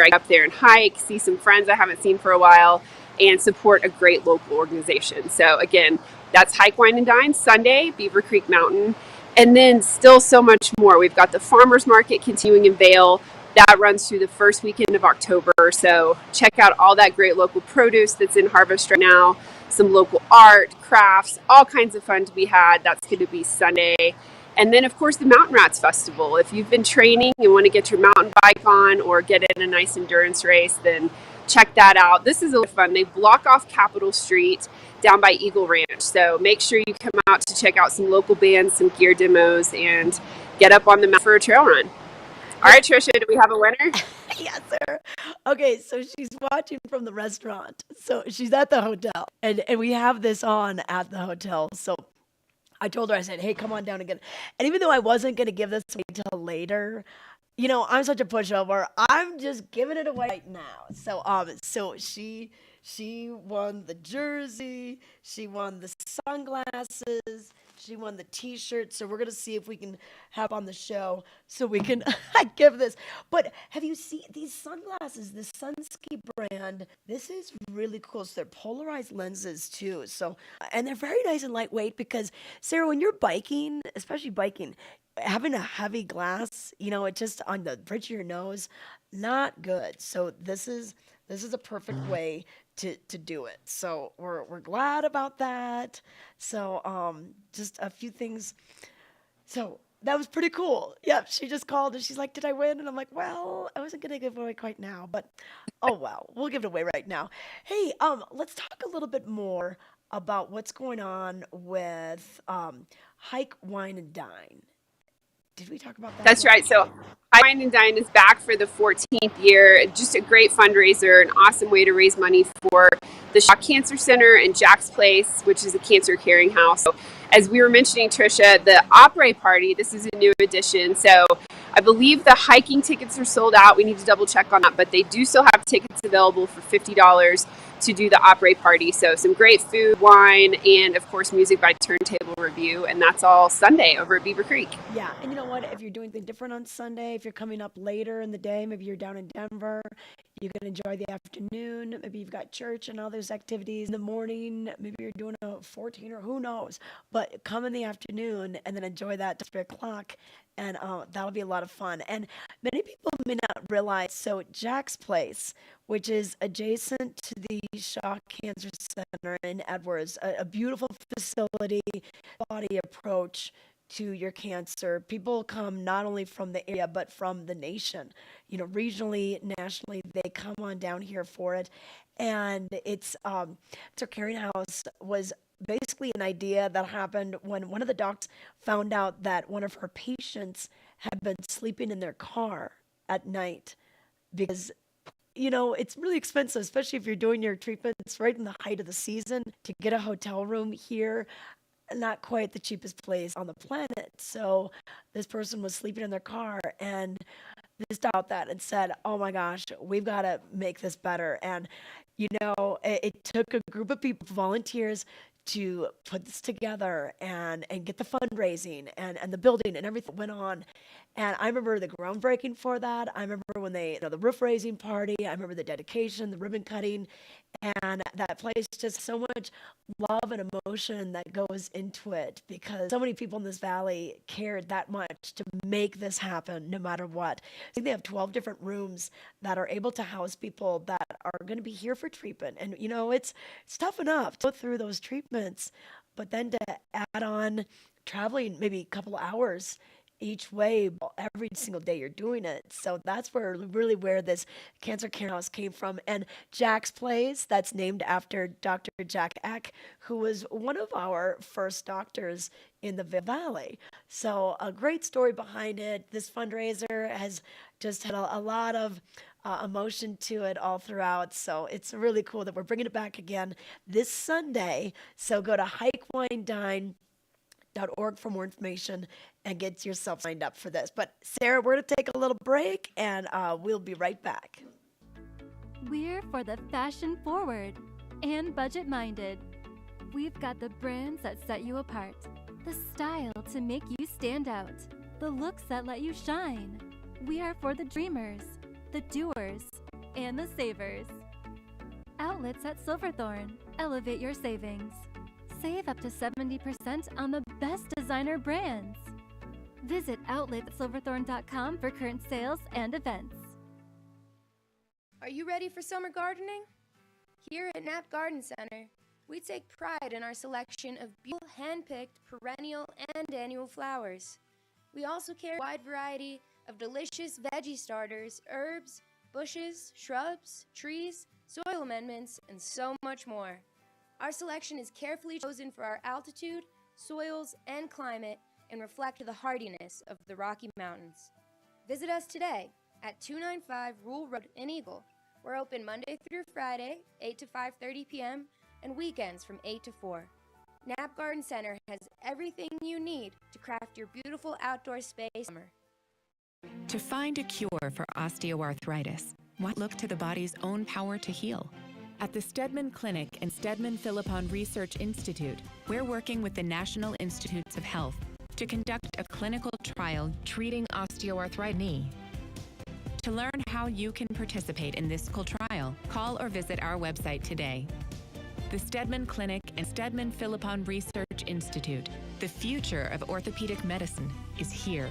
I get up there and hike, see some friends I haven't seen for a while, and support a great local organization. So again, that's Hike, Wine, and Dine Sunday, Beaver Creek Mountain. And then still so much more. We've got the farmers market continuing in VaiL. That runs through the first weekend of October. So check out all that great local produce that's in harvest right now. Some local art, crafts, all kinds of fun to be had. That's going to be Sunday. And then, of course, the Mountain Rats Festival. If you've been training and want to get your mountain bike on or get in a nice endurance race, then check that out. This is a lot of fun. They block off Capitol Street down by Eagle Ranch. So make sure you come out to check out some local bands, some gear demos, and get up on the mountain for a trail run. All right, Trisha, do we have a winner? Yes, sir. Okay, so she's watching from the restaurant. So she's at the hotel, and we have this on at the hotel. So I told her, I said, hey, come on down and get it. And even though I wasn't going to give this away till later, you know, I'm such a pushover. I'm just giving it away right now. So she won the jersey, she won the sunglasses, she won the t-shirt. So we're going to see if we can have on the show so we can give this. But have you seen these sunglasses, the Sunski brand? This is really cool. So they're polarized lenses too. So, and they're very nice and lightweight because, Sarah, when you're biking, especially biking, having a heavy glass, you know, it just on the bridge of your nose, not good. So this is a perfect way to do it. So we're glad about that. So just a few things. So that was pretty cool. Yeah, she just called and she's like, "Did I win?" And I'm like, "Well, I wasn't gonna give it away quite now, but oh well, we'll give it away right now." Hey, let's talk a little bit more about what's going on with Hike, Wine, and Dine. Did we talk about that? That's right. So Wine and Dine is back for the 14th year. Just a great fundraiser, an awesome way to raise money for the Shaw Cancer Center and Jack's Place, which is a cancer caring house. So as we were mentioning, Trisha, the Opry Party, this is a new addition. So I believe the hiking tickets are sold out. We need to double check on that, but they do still have tickets available for $50 to do the Opry Party. So some great food, wine, and of course music by Turntable Review, and that's all Sunday over at Beaver Creek. Yeah, and you know what? If you're doing things different on Sunday, if you're coming up later in the day, maybe you're down in Denver, you can enjoy the afternoon. Maybe you've got church and all those activities in the morning. Maybe you're doing a 14 or who knows. But come in the afternoon and then enjoy that till 3 o'clock, and that'll be a lot of fun. And many people may not realize, so Jack's Place, which is adjacent to the Shaw Cancer Center in Edwards, a beautiful facility, body approach to your cancer. People come not only from the area, but from the nation. You know, regionally, nationally, they come on down here for it. And it's a caring house was basically an idea that happened when one of the docs found out that one of her patients had been sleeping in their car at night because, you know, it's really expensive, especially if you're doing your treatments right in the height of the season to get a hotel room here. Not quite the cheapest place on the planet. So this person was sleeping in their car and they stopped that and said, "Oh my gosh, we've got to make this better." And, you know, it took a group of people, volunteers, to put this together and get the fundraising and the building and everything went on. And I remember the groundbreaking for that. I remember when they, you know, the roof raising party. I remember the dedication, the ribbon cutting, and that place, just so much love and emotion that goes into it because so many people in this valley cared that much to make this happen no matter what. I think they have 12 different rooms that are able to house people that are going to be here for treatment. And, you know, it's tough enough to go through those treatments, but then to add on traveling maybe a couple hours each way every single day you're doing it. So that's where this cancer care house came from. And Jack's Place, that's named after Dr. Jack Eck, who was one of our first doctors in the VaiL Valley. So a great story behind it. This fundraiser has just had a lot of emotion to it all throughout. So it's really cool that we're bringing it back again this Sunday. So go to hikewinedine.org for more information and get yourself signed up for this. But Sarah, we're going to take a little break and we'll be right back. We're for the fashion forward and budget minded. We've got the brands that set you apart, the style to make you stand out, the looks that let you shine. We are for the dreamers, the doers, and the savers. Outlets at Silverthorne. Elevate your savings. Save up to 70% on the best designer brands. Visit outletsilverthorne.com for current sales and events. Are you ready for summer gardening? Here at Knapp Garden Center, we take pride in our selection of beautiful hand-picked perennial and annual flowers. We also carry a wide variety of delicious veggie starters, herbs, bushes, shrubs, trees, soil amendments, and so much more. Our selection is carefully chosen for our altitude, soils, and climate and reflect the hardiness of the Rocky Mountains. Visit us today at 295 Rule Road in Eagle. We're open Monday through Friday, 8 to 5:30 p.m., and weekends from 8 to 4. Knapp Garden Center has everything you need to craft your beautiful outdoor space summer. To find a cure for osteoarthritis, why look to the body's own power to heal? At the Stedman Clinic and Stedman Philippon Research Institute, we're working with the National Institutes of Health to conduct a clinical trial treating osteoarthritis knee. To learn how you can participate in this trial, call or visit our website today. The Stedman Clinic and Stedman Philippon Research Institute. The future of orthopedic medicine is here.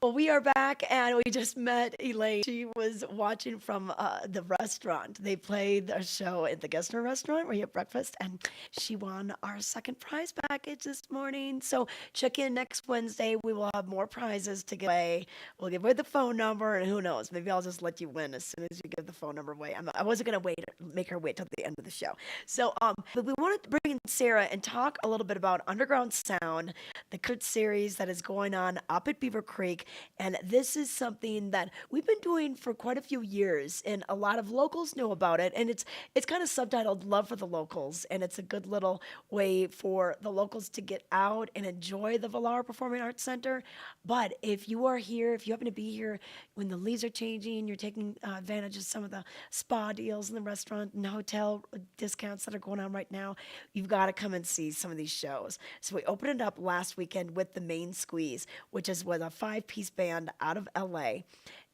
Well, we are back, and we just met Elaine. She was watching from the restaurant. They played a show at the Gessner restaurant where you have breakfast, and she won our second prize package this morning. So check in next Wednesday. We will have more prizes to give away. We'll give away the phone number, and who knows, maybe I'll just let you win as soon as you give the phone number away. I wasn't going to make her wait till the end of the show. So, but we wanted to bring in Sarah and talk a little bit about Underground Sound, the concert series that is going on up at Beaver Creek. And this is something that we've been doing for quite a few years, and a lot of locals know about it. And it's kind of subtitled Love for the Locals, and it's a good little way for the locals to get out and enjoy the Villar Performing Arts Center. But if you are here, if you happen to be here when the leaves are changing, you're taking advantage of some of the spa deals in the restaurant and hotel discounts that are going on right now, you've got to come and see some of these shows. So we opened it up last weekend with the Main Squeeze, which is with a 5-piece band out of LA.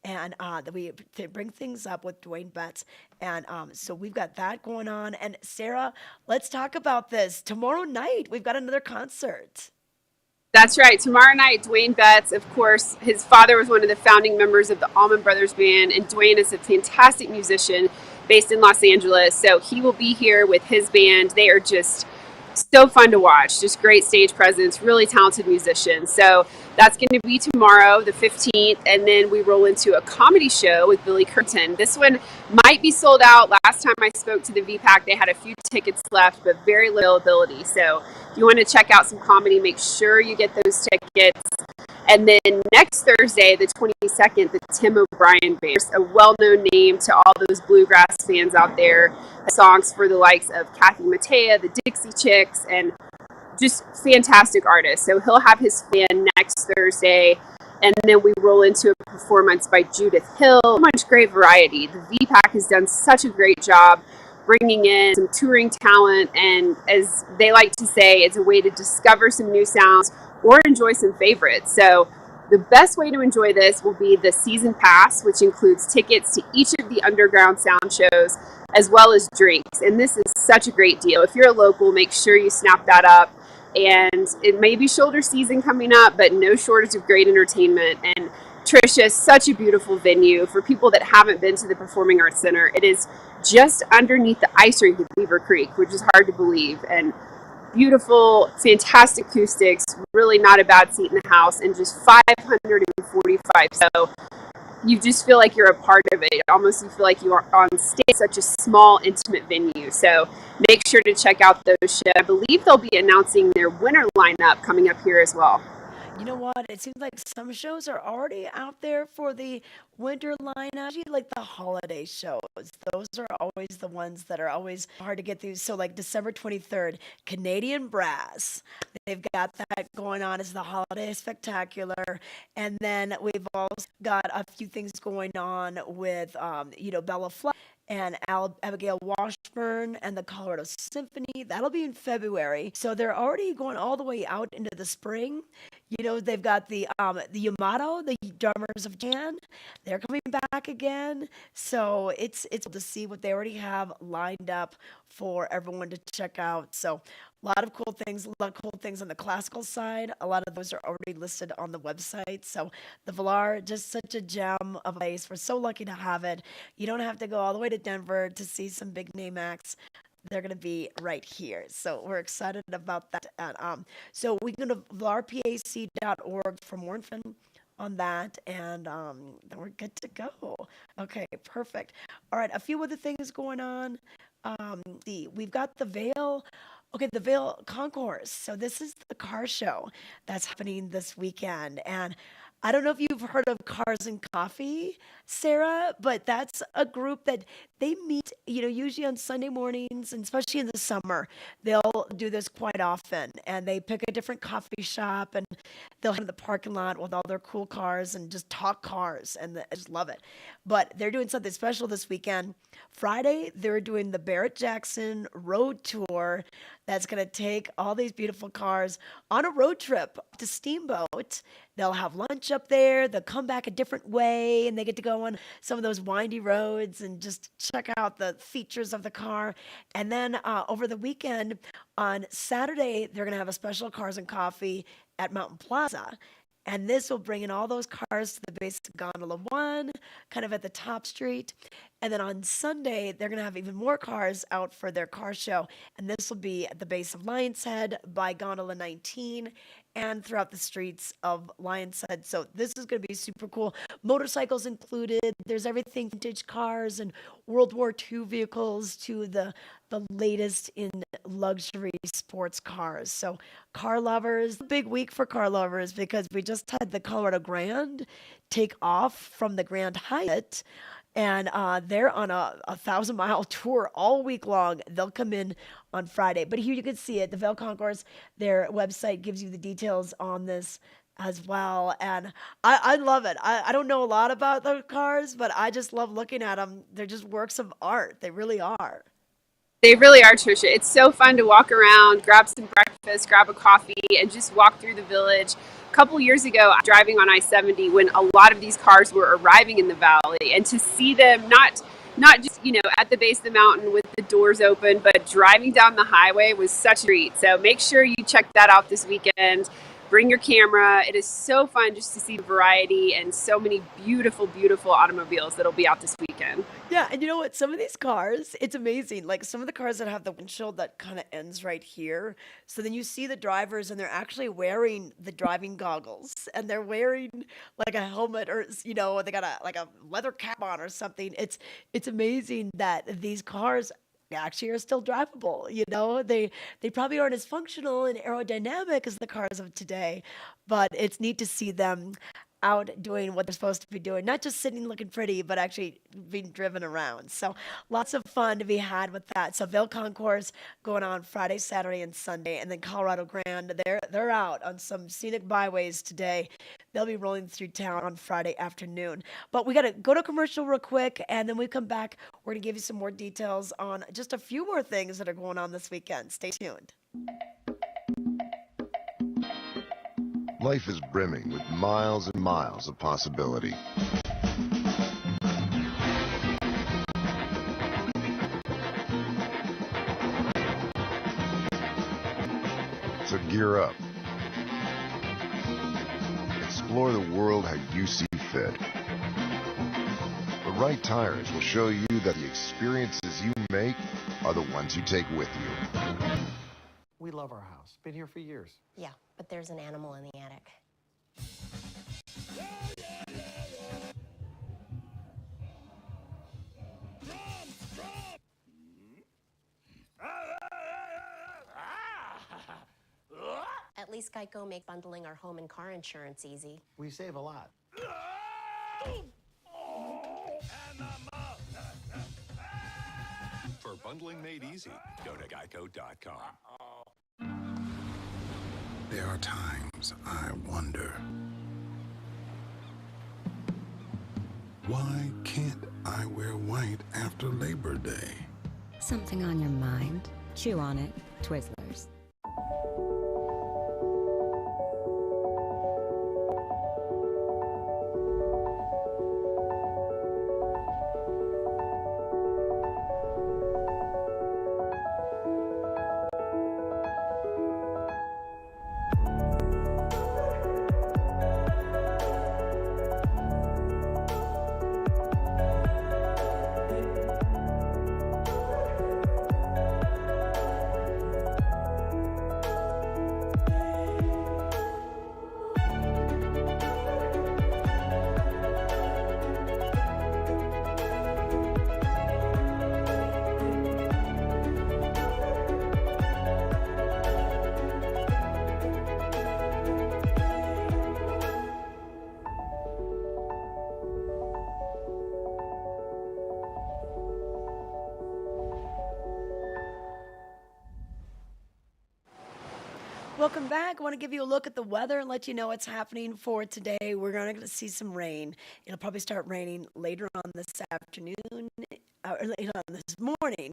And we bring things up with Dwayne Betts. And so we've got that going on. And Sarah, let's talk about this. Tomorrow night, we've got another concert. That's right. Tomorrow night, Dwayne Betts, of course, his father was one of the founding members of the Allman Brothers Band, and Dwayne is a fantastic musician based in Los Angeles. So he will be here with his band. They are just so fun to watch, just great stage presence, really talented musicians. So that's going to be tomorrow, the 15th, and then we roll into a comedy show with Billy Curtin. This one might be sold out. Last time I spoke to the VPAC, they had a few tickets left, but very little availability. So if you want to check out some comedy, make sure you get those tickets. And then next Thursday, the 22nd, the Tim O'Brien Band, a well-known name to all those bluegrass fans out there. Songs for the likes of Kathy Mattea, the Dixie Chicks, and just fantastic artists. So he'll have his band next Thursday. And then we roll into a performance by Judith Hill. So much great variety. The VPAC has done such a great job bringing in some touring talent, and as they like to say, it's a way to discover some new sounds or enjoy some favorites. So the best way to enjoy this will be the season pass, which includes tickets to each of the underground sound shows, as well as drinks. And this is such a great deal. If you're a local, make sure you snap that up. And it may be shoulder season coming up, but no shortage of great entertainment. And Tricia is such a beautiful venue. For people that haven't been to the Performing Arts Center, it is just underneath the ice rink at Beaver Creek, which is hard to believe. And beautiful, fantastic acoustics, really not a bad seat in the house, and just 545. So you just feel like you're a part of it. Almost you feel like you are on stage, such a small, intimate venue. So make sure to check out those shows. I believe they'll be announcing their winter lineup coming up here as well. You know what? It seems like some shows are already out there for the winter lineup. Usually, like the holiday shows. Those are always the ones that are always hard to get through. So, like December 23rd, Canadian Brass. They've got that going on as the holiday spectacular. And then we've also got a few things going on with, Bella Fly and Abigail Washburn and the Colorado Symphony. That'll be in February. So they're already going all the way out into the spring. They've got the Yamato, the drummers of Jan. They're coming back again. So it's to see what they already have lined up for everyone to check out. So a lot of cool things on the classical side. A lot of those are already listed on the website. So the Villar, just such a gem of a place. We're so lucky to have it. You don't have to go all the way to Denver to see some big name acts. They're going to be right here. So we're excited about that. And, so we can go to villarpac.org for more info on that, and then we're good to go. Okay, perfect. All right, a few other things going on. We've got the VaiL. Okay, the VaiL Concourse. So this is the car show that's happening this weekend, and I don't know if you've heard of Cars and Coffee, Sarah, but that's a group that they meet, usually on Sunday mornings, and especially in the summer. They'll do this quite often, and they pick a different coffee shop, and they'll have the parking lot with all their cool cars and just talk cars, and I just love it. But they're doing something special this weekend. Friday, they're doing the Barrett-Jackson Road Tour. That's going to take all these beautiful cars on a road trip to Steamboat. They'll have lunch up there. They'll come back a different way, and they get to go on some of those windy roads and just check out the features of the car. And then over the weekend, on Saturday, they're going to have a special Cars and Coffee at Mountain Plaza. And this will bring in all those cars to the base of Gondola 1, kind of at the top street. And then on Sunday, they're going to have even more cars out for their car show. And this will be at the base of Lion's Head by Gondola 19 and throughout the streets of Lion's Head. So this is going to be super cool. Motorcycles included. There's everything vintage cars and World War II vehicles to the latest in luxury sports cars. So car lovers, big week for car lovers because we just had the Colorado Grand take off from the Grand Hyatt. And they're on a 1,000-mile tour all week long. They'll come in on Friday. But here you can see it. The VaiL Concourse, their website gives you the details on this as well. And I love it. I don't know a lot about those cars, but I just love looking at them. They're just works of art. They really are. They really are, Tricia. It's so fun to walk around, grab some breakfast, grab a coffee, and just walk through the village. A couple years ago, driving on I-70, when a lot of these cars were arriving in the valley, and to see them not just at the base of the mountain with the doors open, but driving down the highway was such a treat. So make sure you check that out this weekend. Bring your camera. It is so fun just to see the variety and so many beautiful, beautiful automobiles that'll be out this weekend. Yeah, and you know what? Some of these cars, it's amazing. Like some of the cars that have the windshield that kind of ends right here. So then you see the drivers and they're actually wearing the driving goggles and they're wearing like a helmet or, they got a leather cap on or something. It's amazing that these cars actually are still drivable. They probably aren't as functional and aerodynamic as the cars of today, but it's neat to see them out doing what they're supposed to be doing, not just sitting looking pretty, but actually being driven around. So lots of fun to be had with that. So VaiL Concourse going on Friday, Saturday, and Sunday, and then Colorado Grand, they're out on some scenic byways today. they'll be rolling through town on Friday afternoon. But we got to go to commercial real quick, and then we come back. We're going to give you some more details on just a few more things that are going on this weekend. Stay tuned. Life is brimming with miles and miles of possibility. So gear up. Explore the world how you see fit. The right tires will show you that the experiences you make are the ones you take with you. We love our house. Been here for years. Yeah, but there's an animal in the attic. At least Geico make bundling our home and car insurance easy. We save a lot. For bundling made easy, go to geico.com. There are times I wonder, why can't I wear white after Labor Day? Something on your mind? Chew on it. Twizzlers. Welcome back. I want to give you a look at the weather and let you know what's happening for today. We're going to see some rain. It'll probably start raining later on this afternoon, or later on this morning,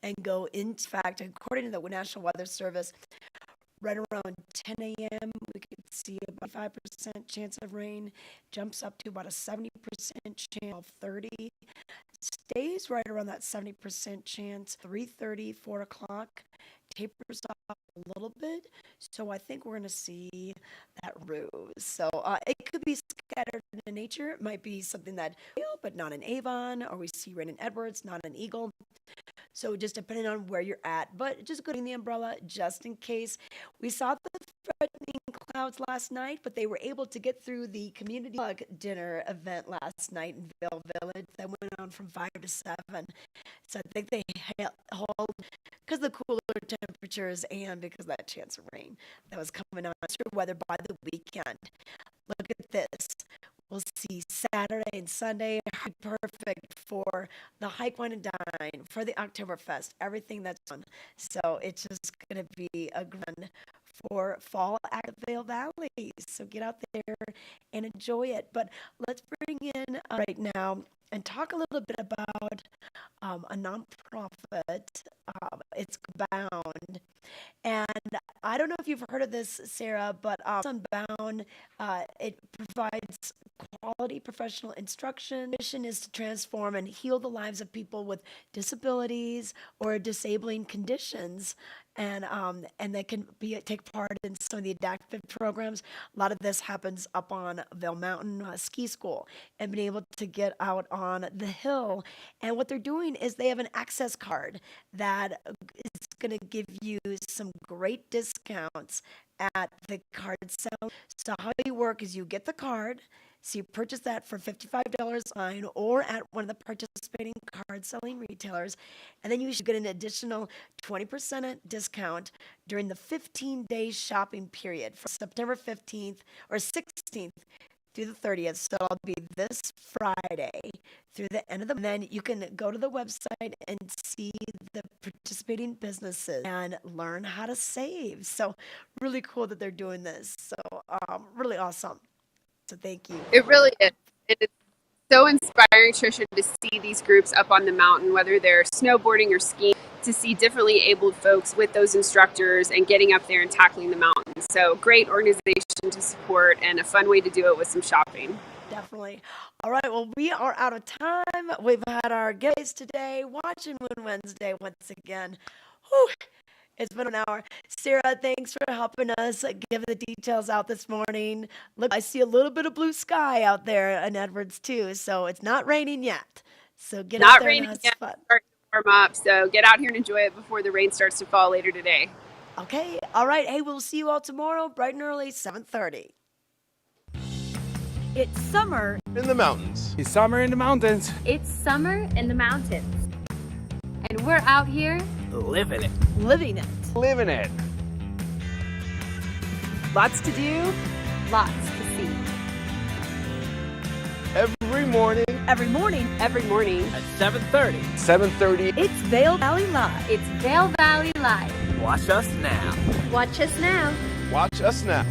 and go in fact, according to the National Weather Service, right around 10 a.m., we could see about 5% chance of rain, jumps up to about a 70% chance, 30, stays right around that 70% chance, 3:30, 4 o'clock, tapers off a little bit. So I think we're going to see that ruse. So it could be scattered in nature. It might be something that, but not in Avon, or we see rain in Edwards, not in Eagle. So just depending on where you're at, but just go in the umbrella just in case. We saw the threatening clouds last night, but they were able to get through the community dinner event last night in VaiL Village that went on from 5 to 7. So I think they hold because of the cooler temperatures and because of that chance of rain that was coming on through weather by the weekend. Look at this. We'll see Saturday and Sunday perfect for the hike, wine, and dine, for the Oktoberfest, everything that's on. So it's just going to be a grand for fall at VaiL Valley. So get out there and enjoy it. But let's bring in right now and talk a little bit about a nonprofit. It's Bound. And I don't know if you've heard of this, Sarah, but Unbound, it provides quality professional instruction. The mission is to transform and heal the lives of people with disabilities or disabling conditions. And they can take part in some of the adaptive programs. A lot of this happens up on Vail Mountain Ski School and being able to get out on the hill. And what they're doing is they have an access card that is going to give you some great discounts at the card sale. So how you work is you get the card. So you purchase that for $55 online or at one of the participating card selling retailers. And then you should get an additional 20% discount during the 15-day shopping period from September 15th or 16th through the 30th. So it'll be this Friday through the end of the month. And then you can go to the website and see the participating businesses and learn how to save. So really cool that they're doing this. So really awesome. So thank you. It really is. It is so inspiring, Trisha, to see these groups up on the mountain, whether they're snowboarding or skiing, to see differently abled folks with those instructors and getting up there and tackling the mountains. So great organization to support and a fun way to do it with some shopping. Definitely. All right, well, we are out of time. We've had our guest today, Watching Moon Wednesday once again. Whew. It's been an hour. Sarah, thanks for helping us give the details out this morning. Look, I see a little bit of blue sky out there in Edwards, too, so it's not raining yet. So get out there and have fun. Start to warm up, so get out here and enjoy it before the rain starts to fall later today. Okay, all right. Hey, we'll see you all tomorrow, bright and early, 7:30. It's summer In the mountains. It's summer in the mountains. It's summer in the mountains. and we're out here Living it. Living it. Living it. Lots to do, lots to see. Every morning. Every morning. Every morning. At 7:30. 7:30. It's VaiL Valley Live. It's VaiL Valley Live. Watch us now. Watch us now. Watch us now.